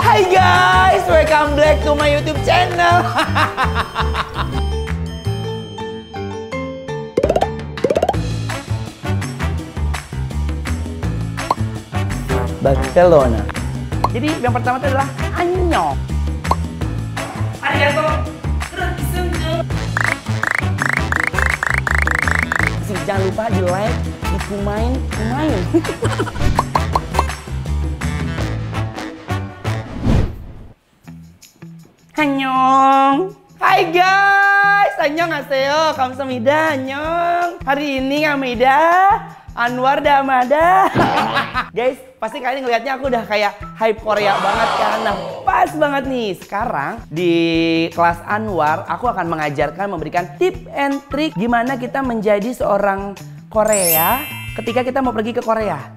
Hai guys, welcome back to my YouTube channel. Barcelona. Jadi yang pertama itu adalah annyeong. Arigatou. Jangan lupa di like, di kumain. Annyeong. Hai guys, annyeonghaseyo, kamsahamnida, annyeong. Hari ini Kamida, Anwar Damada. Guys, pasti kalian ngelihatnya aku udah kayak hype Korea banget kan. Nah, pas banget nih. Sekarang di kelas Anwar, aku akan mengajarkan, memberikan tip and trick gimana kita menjadi seorang Korea ketika kita mau pergi ke Korea.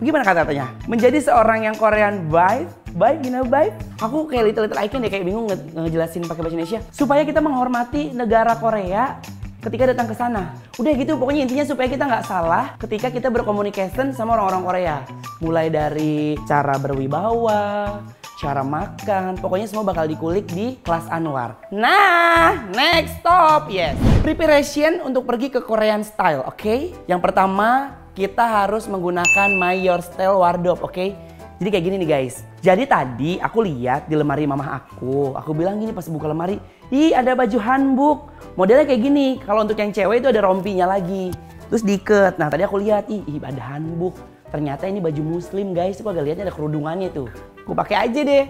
Gimana kata-katanya? Menjadi seorang yang Korean vibe, you know vibe? Aku kayak little icon deh, kayak bingung ngejelasin pakai bahasa Indonesia. Supaya kita menghormati negara Korea ketika datang ke sana. Udah gitu, pokoknya intinya supaya kita nggak salah ketika kita berkomunikasi sama orang-orang Korea. Mulai dari cara berwibawa, cara makan, pokoknya semua bakal dikulik di kelas Anwar. Nah, next stop, yes. Preparation untuk pergi ke Korean style, oke? Yang pertama, kita harus menggunakan My Your Style wardrobe, oke? Jadi kayak gini nih guys. Jadi tadi aku lihat di lemari mamah aku bilang gini pas buka lemari, ih ada baju hanbok. Modelnya kayak gini, kalau untuk yang cewek itu ada rompinya lagi. Terus diikat. Nah tadi aku lihat, ih ada hanbok. Ternyata ini baju muslim guys, aku agak lihatnya ada kerudungannya tuh. Aku pakai aja deh.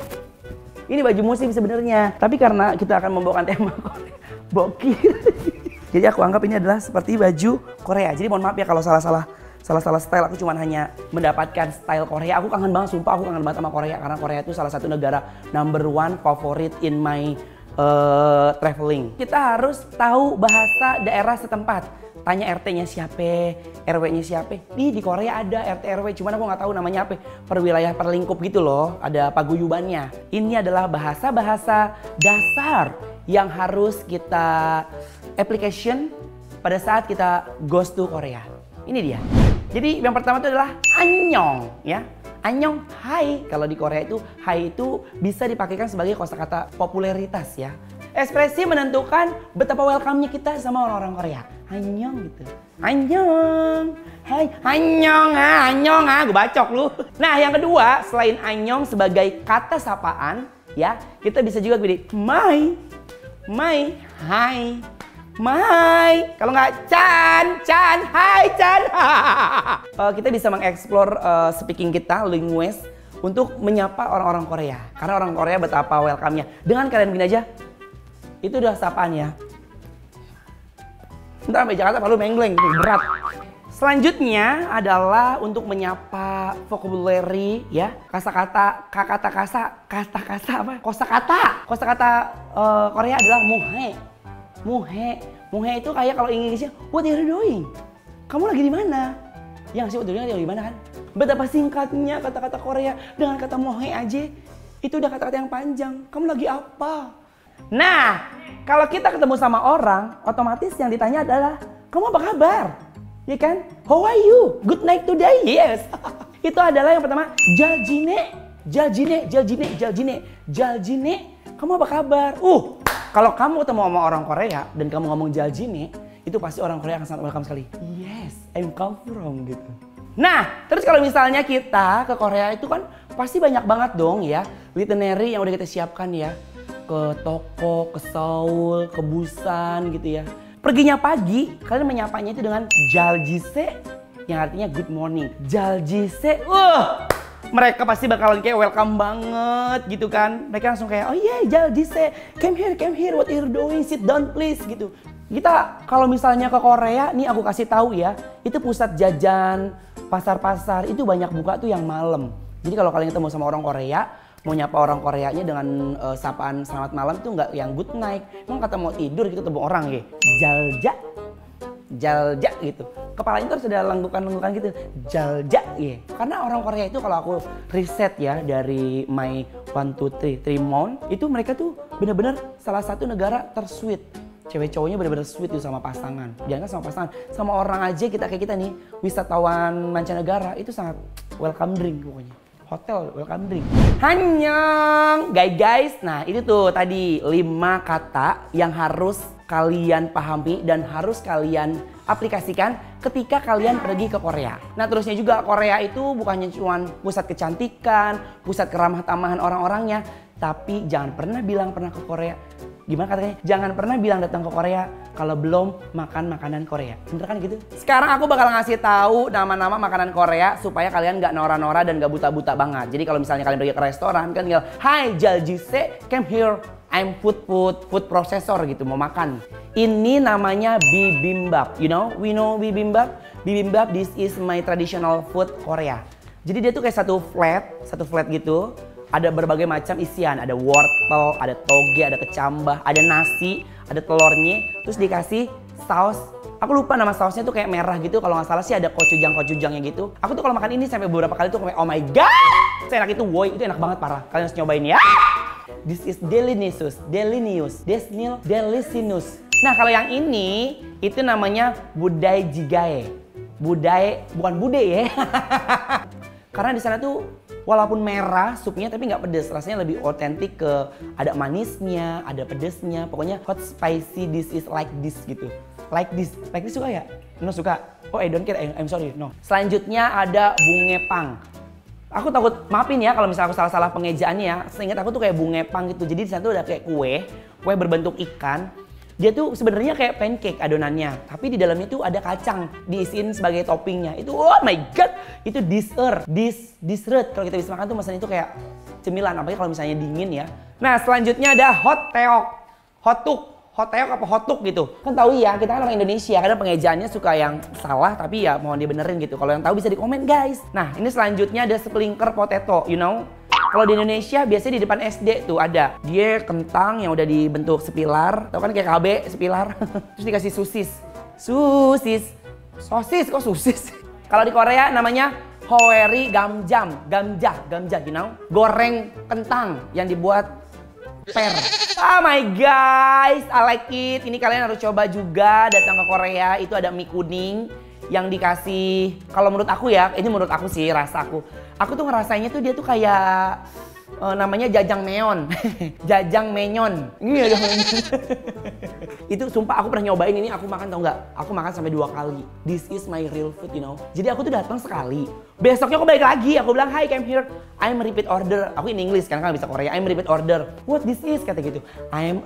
Ini baju muslim sebenarnya. Tapi karena kita akan membawakan tema Korea, bokir. Jadi aku anggap ini adalah seperti baju Korea. Jadi mohon maaf ya kalau salah-salah style. Aku cuma hanya mendapatkan style Korea. Aku kangen banget, sumpah aku kangen banget sama Korea. Karena Korea itu salah satu negara #1 favorit in my traveling. Kita harus tahu bahasa daerah setempat. Tanya RT-nya siapa, RW-nya siapa. Di Korea ada RT RW, cuman aku nggak tahu namanya apa. Per wilayah, per lingkup gitu loh, ada paguyubannya. Ini adalah bahasa-bahasa dasar yang harus kita application pada saat kita goes to Korea. Ini dia. Jadi yang pertama itu adalah annyeong, ya. Annyeong, hai. Kalau di Korea itu hai itu bisa dipakaikan sebagai kosakata popularitas ya. Ekspresi menentukan betapa welcome-nya kita sama orang-orang Korea. Annyeong gitu. Annyeong. Hai, annyeong gue bacok lu. Nah, yang kedua, selain annyeong sebagai kata sapaan, ya, kita bisa juga pilih mai, hai. Mai, kalau nggak Chan, hai Chan. Kita bisa mengeksplor speaking kita, linguist, untuk menyapa orang-orang Korea. Karena orang Korea betapa welcome-nya. Dengan kalian begini aja, itu udah sapaan ya. Ntar sampai Jakarta palu mengleng, berat. Selanjutnya adalah untuk menyapa vocabulary ya, kosakata Korea adalah Muhe itu kayak kalau Inggrisnya what are you doing? Kamu lagi di mana? Yang sih what are you doing di mana kan? Betapa singkatnya kata-kata Korea dengan kata mohe aja itu udah kata-kata yang panjang. Kamu lagi apa? Nah, kalau kita ketemu sama orang, otomatis yang ditanya adalah kamu apa kabar? Ya kan? How are you? Good night today? Yes. Itu adalah yang pertama, jaljine. Kamu apa kabar? Kalau kamu ketemu sama orang Korea dan kamu ngomong jaljine, itu pasti orang Korea akan sangat welcome sekali. Yes, I'm come from gitu. Nah, terus kalau misalnya kita ke Korea itu kan pasti banyak banget dong ya itinerary yang udah kita siapkan ya. Ke toko, ke Seoul, ke Busan gitu ya. Perginya pagi, kalian menyapanya itu dengan jaljise yang artinya good morning. Jaljise, mereka pasti bakalan kayak welcome banget gitu kan. Mereka langsung kayak, oh yeah, jaljise, come here, what are you doing, sit down please gitu. Kita kalau misalnya ke Korea, nih aku kasih tahu ya, itu pusat jajan, pasar-pasar itu banyak buka tuh yang malam. Jadi kalau kalian ketemu sama orang Korea, mau nyapa orang Koreanya dengan sapaan selamat malam tuh nggak yang good night. Emang kata mau tidur gitu ketemu orang ya, jalja gitu. Kepalanya terus ada lengkukan-lengkukan gitu, jalja ya. Karena orang Korea itu kalau aku riset ya dari My 1, 2, 3 month, itu mereka tuh bener-bener salah satu negara tersweet. Cewek cowoknya bener-bener sweet tuh sama pasangan. Jangan sama pasangan, sama orang aja kita kayak kita nih, wisatawan mancanegara itu sangat welcome drink pokoknya. hotel welcome drink. Annyeong guys. Nah itu tuh tadi 5 kata yang harus kalian pahami dan harus kalian aplikasikan ketika kalian pergi ke Korea. Nah terusnya juga Korea itu bukannya cuma pusat kecantikan, pusat keramah tamahan orang-orangnya, tapi jangan pernah bilang pernah ke Korea. Gimana katanya? Jangan pernah bilang datang ke Korea kalau belum makan makanan Korea. Bener kan gitu? Sekarang aku bakal ngasih tahu nama-nama makanan Korea supaya kalian gak nora-nora dan gak buta-buta banget. Jadi kalau misalnya kalian pergi ke restoran kan tinggal, "Hi Jaljise, came here. I'm food processor," gitu, mau makan. Ini namanya bibimbap. You know? We know bibimbap? Bibimbap, this is my traditional food Korea. Jadi dia tuh kayak satu flat gitu. Ada berbagai macam isian, ada wortel, ada toge, ada kecambah, ada nasi, ada telurnya, terus dikasih saus. Aku lupa nama sausnya tuh kayak merah gitu, kalau nggak salah sih ada kocujang-kocujangnya gitu. Aku tuh kalau makan ini sampai beberapa kali tuh kayak oh my god, seenak itu, woy, itu enak banget parah. Kalian harus nyobain ya. This is delicious. Nah kalau yang ini, itu namanya budai jigae. Budai, bukan bude ya. Karena di sana tuh walaupun merah supnya tapi nggak pedes, rasanya lebih otentik ke ada manisnya, ada pedesnya, pokoknya hot spicy this is like this gitu. Like this suka ya? No suka? Oh I don't care, I'm sorry, no. Selanjutnya ada bungepang. Aku takut, maafin ya kalau misalnya aku salah-salah pengejaannya ya. Seingat aku tuh kayak bungepang gitu, jadi di sana tuh ada kayak kue berbentuk ikan. Dia tuh sebenarnya kayak pancake adonannya, tapi di dalamnya tuh ada kacang diisiin sebagai toppingnya. Itu oh my god, itu dessert. Kalau kita bisa makan tuh maksudnya itu kayak cemilan, apalagi kalau misalnya dingin ya. Nah selanjutnya ada hoteok apa hotuk gitu. Kan tahu ya, kita kan orang Indonesia, kadang pengejaannya suka yang salah, tapi ya mohon dibenerin gitu. Kalau yang tahu bisa di komen guys. Nah ini selanjutnya ada splinter potato, you know. Kalau di Indonesia biasanya di depan SD tuh ada. Dia kentang yang udah dibentuk sepilar. Tahu kan kayak KB sepilar. Terus dikasih sosis kok sosis. Kalau di Korea namanya hoeri gamjam, you know. Goreng kentang yang dibuat Oh my guys, I like it. Ini kalian harus coba juga datang ke Korea. Itu ada mie kuning yang dikasih, kalau menurut aku ya, ini menurut aku sih, rasa aku tuh ngerasainnya tuh dia tuh kayak namanya jajangmyeon. Jajangmyeon. Iya. Itu sumpah aku pernah nyobain ini, aku makan tau nggak? Aku makan sampai 2 kali. This is my real food, you know. Jadi aku tuh datang sekali. Besoknya aku balik lagi, aku bilang, "Hi, came here. I'm repeat order." Aku in English kan bisa Korea. I'm repeat order. What this is? Kata gitu. I'm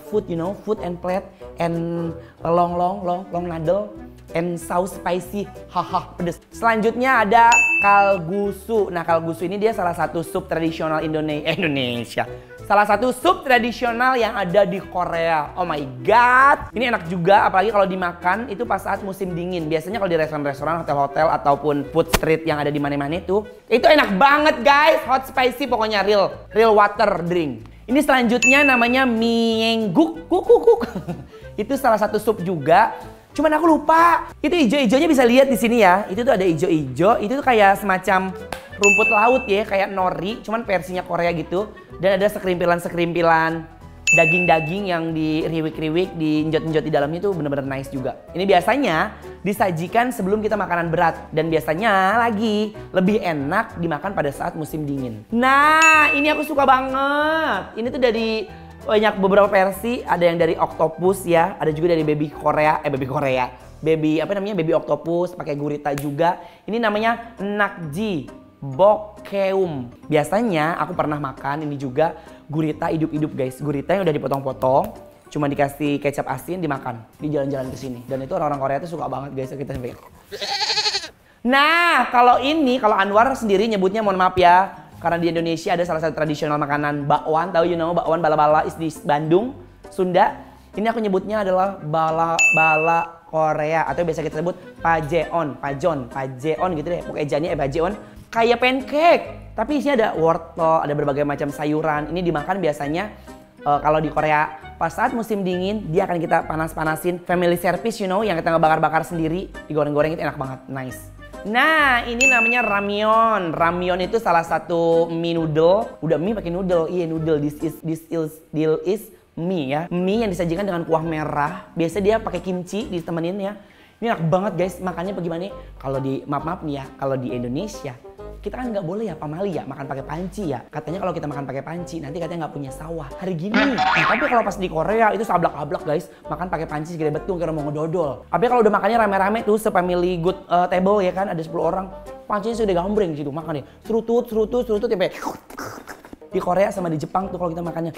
food, you know, food and plate and long noodle and sauce spicy, haha pedes. Selanjutnya ada kalguksu. Nah kalguksu ini dia salah satu sup tradisional Indonesia. Salah satu sup tradisional yang ada di Korea. Oh my god. Ini enak juga, apalagi kalau dimakan itu pas saat musim dingin. Biasanya kalau di restoran-restoran, hotel-hotel ataupun food street yang ada di mana-mana itu enak banget guys. Hot spicy pokoknya real water drink. Ini selanjutnya namanya miengguk. Itu salah satu sup juga. Cuman aku lupa. Itu ijo-ijonya bisa lihat di sini ya. Itu tuh ada ijo-ijo. Itu tuh kayak semacam rumput laut ya, kayak nori, cuman versinya Korea gitu. Dan ada sekerimpilan daging-daging yang diriwik-riwik, diinjot-injot di dalamnya tuh bener-bener nice juga. Ini biasanya disajikan sebelum kita makanan berat. Dan biasanya lagi lebih enak dimakan pada saat musim dingin. Nah ini aku suka banget. Ini tuh dari banyak beberapa versi, ada yang dari octopus ya, ada juga dari baby octopus pakai gurita juga. Ini namanya nakji bokkeum. Biasanya aku pernah makan ini juga gurita hidup-hidup guys. Gurita yang udah dipotong-potong, cuma dikasih kecap asin dimakan di jalan-jalan ke sini. Dan itu orang-orang Korea tuh suka banget guys, kita sampai. Nah, kalau Anwar sendiri nyebutnya, mohon maaf ya, karena di Indonesia ada salah satu tradisional makanan bakwan, tahu you know bakwan bala-bala is di Bandung, Sunda. Ini aku nyebutnya adalah bala-bala Korea atau biasa kita sebut pajeon gitu deh. Pokoknya ejanya pajeon. Kayak pancake, tapi isinya ada wortel, ada berbagai macam sayuran. Ini dimakan biasanya kalau di Korea pas saat musim dingin, dia akan kita panas-panasin family service, you know, yang kita ngebakar-bakar sendiri, digoreng-goreng itu enak banget, nice. Nah, ini namanya ramyeon. Ramyeon itu salah satu mie noodle. Udah mie pakai noodle. Iya, noodle. This is mie ya. Mie yang disajikan dengan kuah merah. Biasa dia pakai kimchi ditemenin ya. Ini enak banget guys. Makannya bagaimana? Kalau di maaf nih ya, kalau di Indonesia kita kan nggak boleh ya pamali ya makan pakai panci ya. Katanya kalau kita makan pakai panci nanti katanya nggak punya sawah hari gini. Nah tapi kalau pas di Korea itu sablak-ablak guys, makan pakai panci segede betul kira mau ngedodol. Tapi kalau udah makannya rame-rame tuh se-family good table ya kan, ada 10 orang, pancinya sudah gambreng gitu makan ya. Serutut sampai di Korea sama di Jepang tuh kalau kita makannya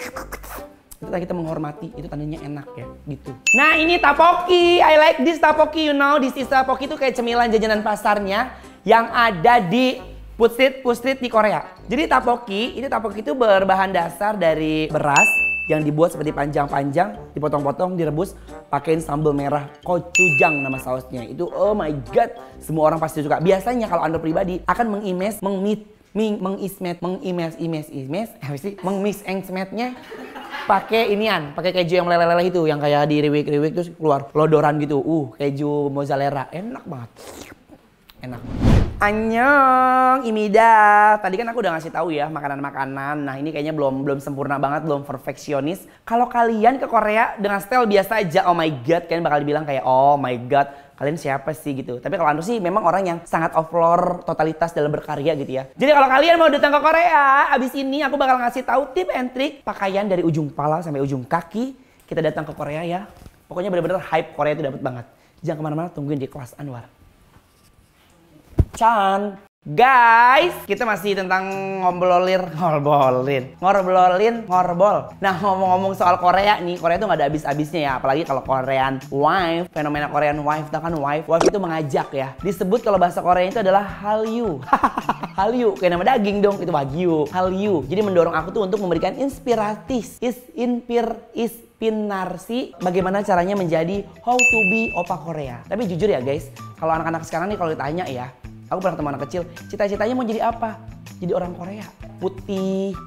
itu kita menghormati, itu tandanya enak ya gitu. Nah ini tapoki, I like this tapoki, you know, this is tapoki itu kayak cemilan jajanan pasarnya yang ada di food street di Korea. Jadi tapoki itu berbahan dasar dari beras yang dibuat seperti panjang-panjang, dipotong-potong, direbus, pakein sambal merah, gochujang nama sausnya. Itu oh my god, semua orang pasti suka. Biasanya kalau Anda pribadi akan mengismetnya pakai inian, pakai keju yang meleleh itu, yang kayak diriwik-riwik terus keluar lodoran gitu. Keju mozzarella, enak banget. Enak. Annyeong, Imida. Tadi kan aku udah ngasih tahu ya makanan-makanan. Nah ini kayaknya belum sempurna banget, belum perfeksionis. Kalau kalian ke Korea dengan style biasa aja, oh my god, kalian bakal dibilang kayak oh my god, kalian siapa sih gitu. Tapi kalau Anu sih memang orang yang sangat offroad totalitas dalam berkarya gitu ya. Jadi kalau kalian mau datang ke Korea, abis ini aku bakal ngasih tahu tip and trick pakaian dari ujung kepala sampai ujung kaki. Kita datang ke Korea ya. Pokoknya bener-bener hype Korea itu dapat banget. Jangan kemana-mana, tungguin di kelas Anwar. Chan. Guys, kita masih tentang ngorbol. Nah ngomong-ngomong soal Korea nih, Korea tuh gak ada habis-habisnya ya. Apalagi kalau Korean wife, fenomena Korean wife, tau kan wife itu mengajak ya. Disebut kalau bahasa Korea itu adalah Hallyu. Hallyu, kayak nama daging dong, itu Wagyu. Hallyu, jadi mendorong aku tuh untuk memberikan inspirasi bagaimana caranya menjadi how to be opa Korea. Tapi jujur ya guys, kalau anak-anak sekarang nih kalau ditanya ya, aku pernah ketemu anak kecil, cita-citanya mau jadi apa? Jadi orang Korea. Putih,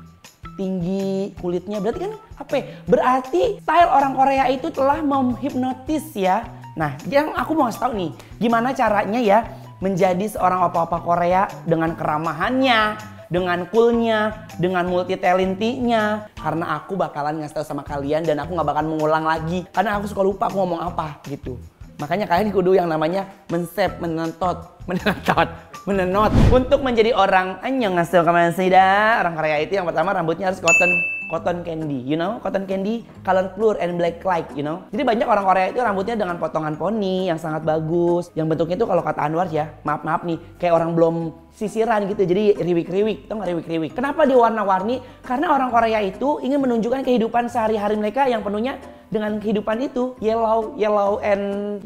tinggi, kulitnya. Berarti kan apa ya? Berarti style orang Korea itu telah menghipnotis ya. Nah, yang aku mau kasih tahu nih, gimana caranya ya menjadi seorang opa-opa Korea dengan keramahannya, dengan coolnya, dengan multi talentinya. Karena aku bakalan ngasih tahu sama kalian dan aku nggak bakalan mengulang lagi. Karena aku suka lupa aku ngomong apa gitu. Makanya kalian kudu yang namanya menenot untuk menjadi orang annyeonghaseyo kamsahamnida. Orang Korea itu yang pertama rambutnya harus cotton candy, you know, cotton candy, color pure and black like, you know. Jadi banyak orang Korea itu rambutnya dengan potongan poni yang sangat bagus, yang bentuknya itu kalau kata Anwar ya, maaf nih, kayak orang belum sisiran gitu, jadi riwik-riwik, tau gak riwik-riwik. Kenapa diwarna-warni? Karena orang Korea itu ingin menunjukkan kehidupan sehari-hari mereka yang penuhnya dengan kehidupan itu yellow and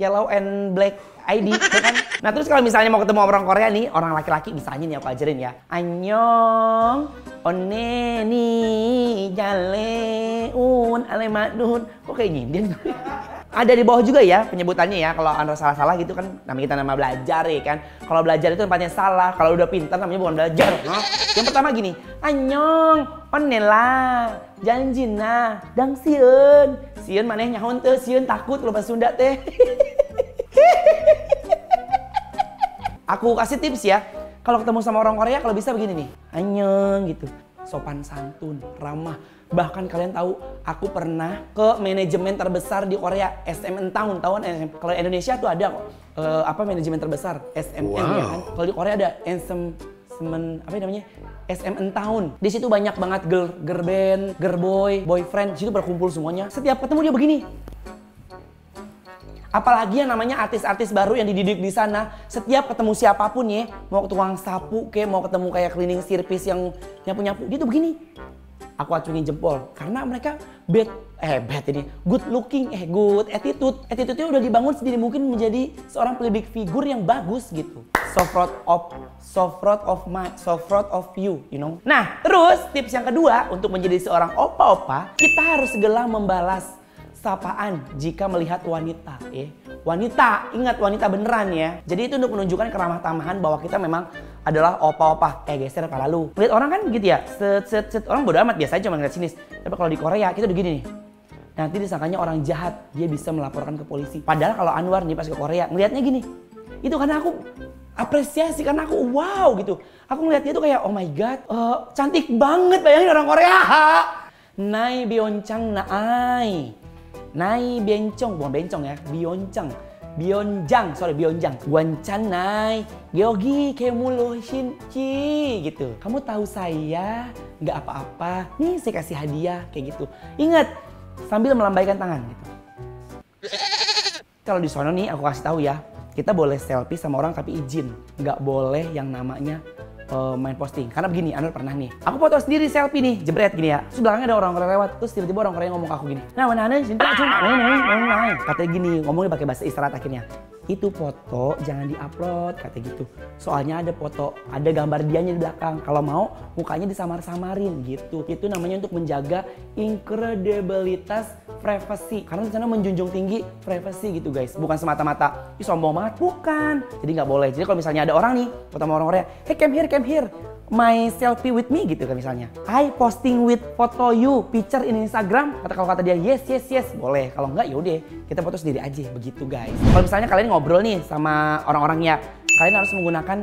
black ID, kan? Nah terus kalau misalnya mau ketemu orang Korea nih, orang laki-laki misalnya nih aku ajarin ya. Annyeong, onne ni jaleun alemadun. Kok kayak nyindir? Ada di bawah juga ya penyebutannya ya. Kalau Anda salah-salah gitu kan namanya kita nama belajar ya kan. Kalau belajar itu tempatnya salah. Kalau udah pintar namanya bukan belajar. Yang pertama gini, annyeong, onela, janjina, dang sieun. Sieun maneh nyahoun teh, sieun takut kalau bahasa Sunda teh. Aku kasih tips ya. Kalau ketemu sama orang Korea kalau bisa begini nih. Annyeong gitu. Sopan santun, ramah. Bahkan kalian tahu, aku pernah ke manajemen terbesar di Korea, SMN Town, tahuan SM. Kalau Indonesia tuh ada kok, manajemen terbesar, SMN ya kan. Kalau di Korea ada SMN Town. Di situ banyak banget girl band, girl boy, boyfriend. Di situ berkumpul semuanya. Setiap ketemu dia begini. Apalagi yang namanya artis-artis baru yang dididik di sana, setiap ketemu siapapun ya, mau tukang sapu, mau ketemu kayak cleaning service yang nyapu-nyapu, dia tuh begini. Aku acungin jempol karena mereka good looking, good attitude. Attitude-nya udah dibangun sendiri, mungkin menjadi seorang public figure yang bagus gitu. So proud of you, you know. Nah, terus tips yang kedua untuk menjadi seorang opa-opa, kita harus segera membalas sapaan jika melihat wanita ya. Wanita, ingat wanita beneran ya. Jadi itu untuk menunjukkan keramah tamahan bahwa kita memang adalah opa-opa. Geser kepala lu. Lihat orang kan gitu ya. Set orang bodo amat biasa aja cuma ngeliat sinis. Tapi kalau di Korea kita udah gini nih. Nanti disangkanya orang jahat, dia bisa melaporkan ke polisi. Padahal kalau Anwar nih pas ke Korea ngelihatnya gini. Itu karena aku apresiasi, karena aku wow gitu. Aku ngeliatnya tuh kayak oh my god, cantik banget, bayangin orang Korea. Nai bioncang naai. Nai bencong, bukan bencong ya, bioncang. Byeonjang, Guancanai, Geogi, Kemulo, Shinchi gitu. Kamu tahu saya nggak apa-apa, nih saya kasih hadiah kayak gitu. Ingat, sambil melambaikan tangan gitu. Kalau di sono nih aku kasih tahu ya, kita boleh selfie sama orang tapi izin, nggak boleh yang namanya main posting. Karena begini, Anwar pernah nih, aku foto sendiri selfie nih, jebret gini ya. Terus belakangnya ada orang Korea lewat, terus tiba-tiba orang Korea ngomong ke aku gini. Nah, mana cinta, katanya gini, ngomongnya pakai bahasa isyarat akhirnya. Itu foto jangan diupload, katanya gitu. Soalnya ada foto, ada gambar dianya di belakang. Kalau mau mukanya disamar-samarin gitu. Itu namanya untuk menjaga incredibilitas privacy. Karena di sana menjunjung tinggi privacy gitu guys. Bukan semata-mata, ih sombong banget, bukan. Jadi nggak boleh. Jadi kalau misalnya ada orang nih, foto sama orang Korea, hey came here. My selfie with me gitu kan misalnya. I posting with photo you, picture in Instagram. Kalau kata dia yes, boleh. Kalau enggak yaudah kita foto sendiri aja begitu guys. Kalau misalnya kalian ngobrol nih sama orang-orangnya, kalian harus menggunakan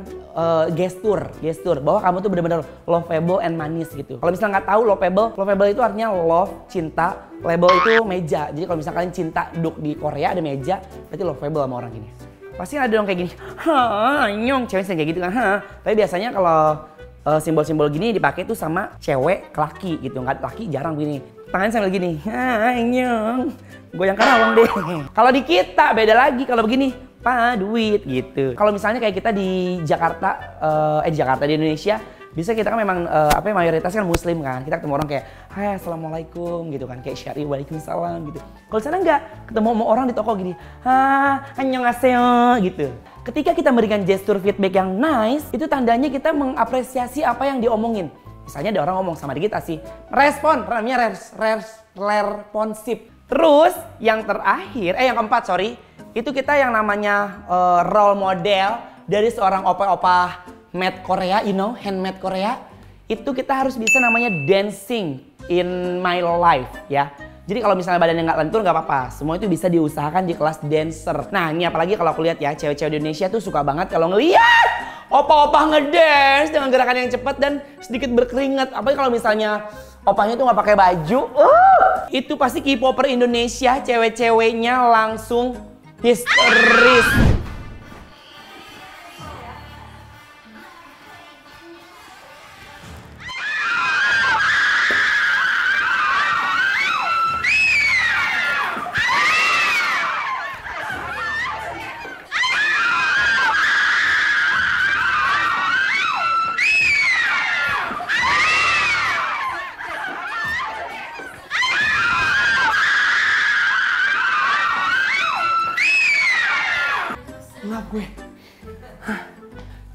gestur bahwa kamu tuh benar-benar lovable and manis gitu. Kalau misalnya nggak tahu lovable itu artinya love, cinta, label itu meja. Jadi kalau misalnya kalian cinta duduk di Korea ada meja, berarti lovable sama orang gini. Pasti ada dong kayak gini, nyong, cewek kayak gitu kan, Tapi biasanya kalau simbol-simbol gini dipakai tuh sama cewek ke laki gitu, nggak laki jarang gini. Tangannya sambil gini, nyong, goyang karawang deh. Kalau di kita beda lagi, kalau begini, duit gitu. Kalau misalnya kayak kita di Jakarta, di Indonesia, bisa kita kan memang mayoritas kan muslim kan. Kita ketemu orang kayak, hai assalamualaikum gitu kan, kayak syari waalaikumsalam gitu. Kalau sana enggak, ketemu sama orang di toko gini, annyeonghaseyo gitu. Ketika kita memberikan gestur feedback yang nice, itu tandanya kita mengapresiasi apa yang diomongin. Misalnya ada orang ngomong sama kita sih, respon, namanya responsif. Terus yang terakhir, yang keempat itu kita yang namanya role model dari seorang opa-opa made Korea, handmade Korea. Itu kita harus bisa namanya dancing in my life ya. Jadi kalau misalnya badannya nggak lentur nggak apa-apa, semua itu bisa diusahakan di kelas dancer. Nah ini apalagi kalau aku lihat ya, cewek-cewek di Indonesia tuh suka banget kalau ngeliat opa-opa ngedance dengan gerakan yang cepat dan sedikit berkeringat. Apalagi kalau misalnya opanya tuh nggak pakai baju, itu pasti K-popper Indonesia, cewek-ceweknya langsung histeris. Gue.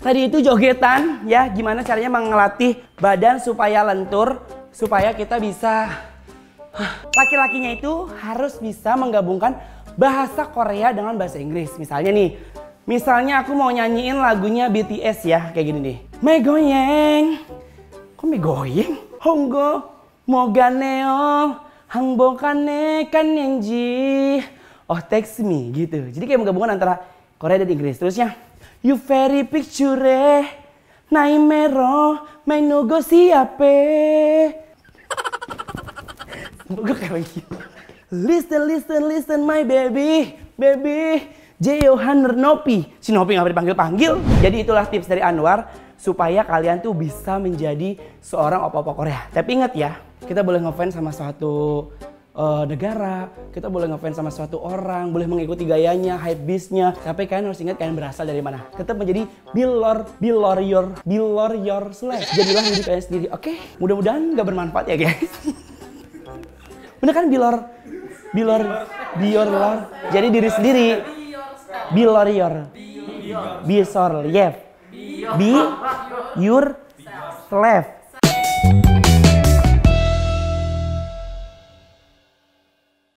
Tadi itu jogetan ya, gimana caranya mengelatih badan supaya lentur, supaya kita bisa laki-lakinya itu harus bisa menggabungkan bahasa Korea dengan bahasa Inggris. Misalnya aku mau nyanyiin lagunya BTS ya, kayak gini nih. Megoyeng. Kok megoyeng? Honggo moganeo hangbokane kanyenji. Oh text me gitu. Jadi kayak menggabungkan antara Korea dan Inggris. Terusnya, you very picture, naimero, menugo siape. Gue kayak gitu. Listen, my baby. Jeyohan Nopi. Si Nopi nggak dipanggil-panggil. Jadi itulah tips dari Anwar supaya kalian tuh bisa menjadi seorang opa-opa Korea. Tapi ingat ya, kita boleh ngefans sama suatu negara, kita boleh ngefans sama suatu orang, boleh mengikuti gayanya, hype beastnya. Tapi kalian harus ingat kalian berasal dari mana. Tetap menjadi Billor yourself. Jadilah diri kalian sendiri. Oke? Mudah-mudahan nggak bermanfaat ya guys. Bener kan Billor. Jadi diri sendiri. Be yourself.